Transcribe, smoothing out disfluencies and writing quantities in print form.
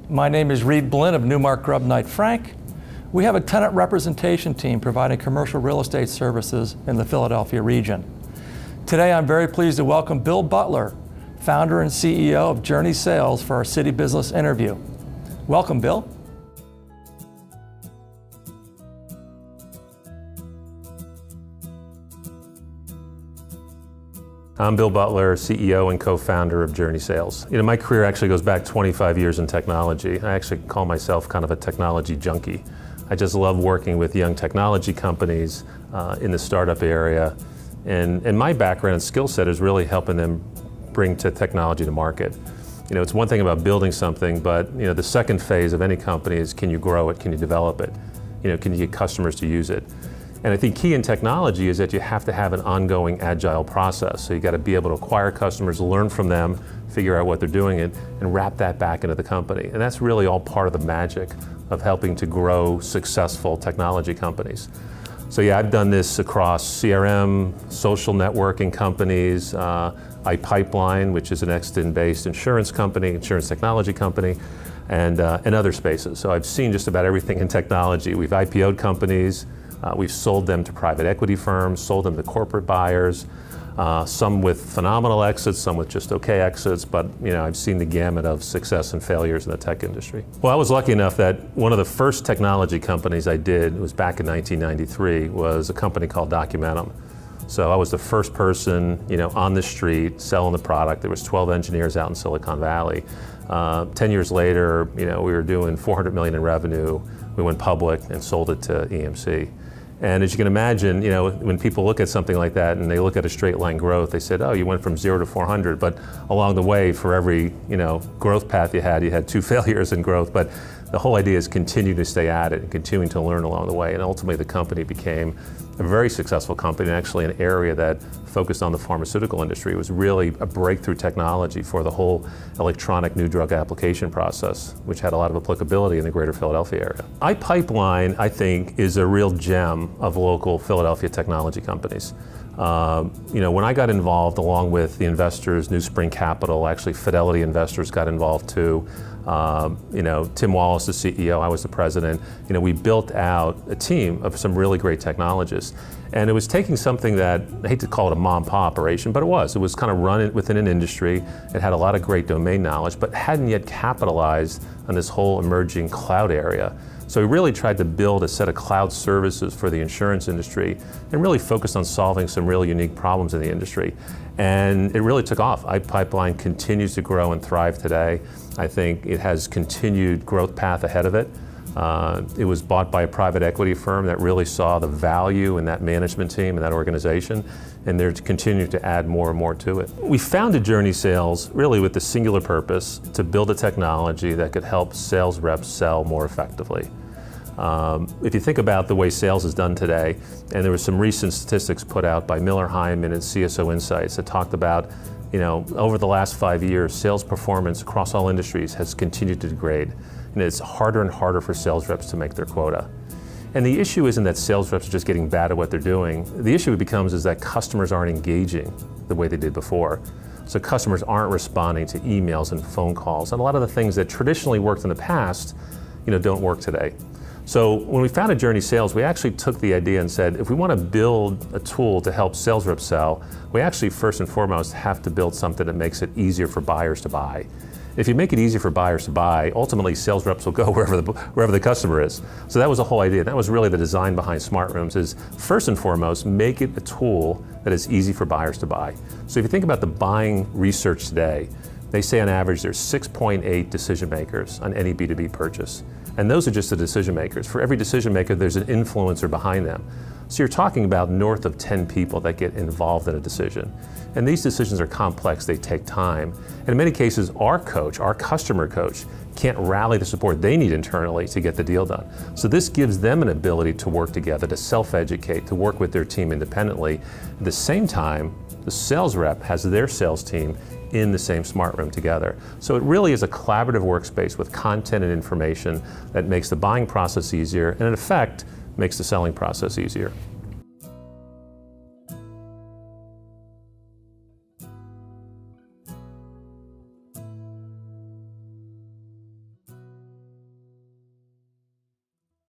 My name is Reed Blinn of Newmark Grubb Knight Frank. We have a tenant representation team providing commercial real estate services in the Philadelphia region. Today I'm very pleased to welcome Bill Butler, founder and CEO of Journey Sales, for our Citybizlist interview. Welcome, Bill. I'm Bill Butler, CEO and co-founder of Journey Sales. My career actually goes back 25 years in technology. I actually call myself kind of a technology junkie. I just love working with young technology companies in the startup area. And my background and skill set is really helping them bring technology to market. It's one thing about building something, but the second phase of any company is, can you grow it, can you develop it? Can you get customers to use it? And I think key in technology is that you have to have an ongoing agile process. So you got to be able to acquire customers, learn from them, figure out what they're doing, and wrap that back into the company. And that's really all part of the magic of helping to grow successful technology companies. So yeah, I've done this across CRM, social networking companies, iPipeline, which is an Exton-based insurance technology company, and other spaces. So I've seen just about everything in technology. We've IPO'd companies. We've sold them to private equity firms, sold them to corporate buyers, some with phenomenal exits, some with just okay exits, but I've seen the gamut of success and failures in the tech industry. Well, I was lucky enough that one of the first technology companies I did, it was back in 1993, was a company called Documentum. So I was the first person on the street selling the product. There was 12 engineers out in Silicon Valley. 10 years later, we were doing $400 million in revenue. We went public and sold it to EMC. And as you can imagine, when people look at something like that and they look at a straight line growth, they said, oh, you went from 0 to 400, but along the way, for every growth path you had 2 failures in growth. But the whole idea is continue to stay at it and continuing to learn along the way. And ultimately, the company became a very successful company, and actually an area that focused on the pharmaceutical industry. It was really a breakthrough technology for the whole electronic new drug application process, which had a lot of applicability in the greater Philadelphia area. iPipeline, I think, is a real gem of local Philadelphia technology companies. When I got involved, along with the investors, New Spring Capital, actually Fidelity Investors got involved too. Tim Wallace, the CEO, I was the president. We built out a team of some really great technologists. And it was taking something that, I hate to call it a mom and pop operation, but it was kind of run within an industry. It had a lot of great domain knowledge, but hadn't yet capitalized on this whole emerging cloud area. So we really tried to build a set of cloud services for the insurance industry and really focused on solving some really unique problems in the industry. And it really took off. iPipeline continues to grow and thrive today. I think it has continued growth path ahead of it. It was bought by a private equity firm that really saw the value in that management team and that organization, and they're continuing to add more and more to it. We founded Journey Sales really with the singular purpose to build a technology that could help sales reps sell more effectively. If you think about the way sales is done today, and there were some recent statistics put out by Miller Heiman and CSO Insights that talked about, over the last 5 years, sales performance across all industries has continued to degrade. And it's harder and harder for sales reps to make their quota. And the issue isn't that sales reps are just getting bad at what they're doing. The issue becomes is that customers aren't engaging the way they did before. So customers aren't responding to emails and phone calls. And a lot of the things that traditionally worked in the past, don't work today. So when we founded Journey Sales, we actually took the idea and said, if we want to build a tool to help sales reps sell, we actually first and foremost have to build something that makes it easier for buyers to buy. If you make it easy for buyers to buy, ultimately sales reps will go wherever the customer is. So that was the whole idea. That was really the design behind Smart Rooms, is first and foremost, make it a tool that is easy for buyers to buy. So if you think about the buying research today, they say on average there's 6.8 decision makers on any B2B purchase. And those are just the decision makers. For every decision maker, there's an influencer behind them. So you're talking about north of 10 people that get involved in a decision. And these decisions are complex, they take time. And in many cases, our customer coach, can't rally the support they need internally to get the deal done. So this gives them an ability to work together, to self-educate, to work with their team independently. At the same time, the sales rep has their sales team in the same smart room together. So it really is a collaborative workspace with content and information that makes the buying process easier and in effect makes the selling process easier.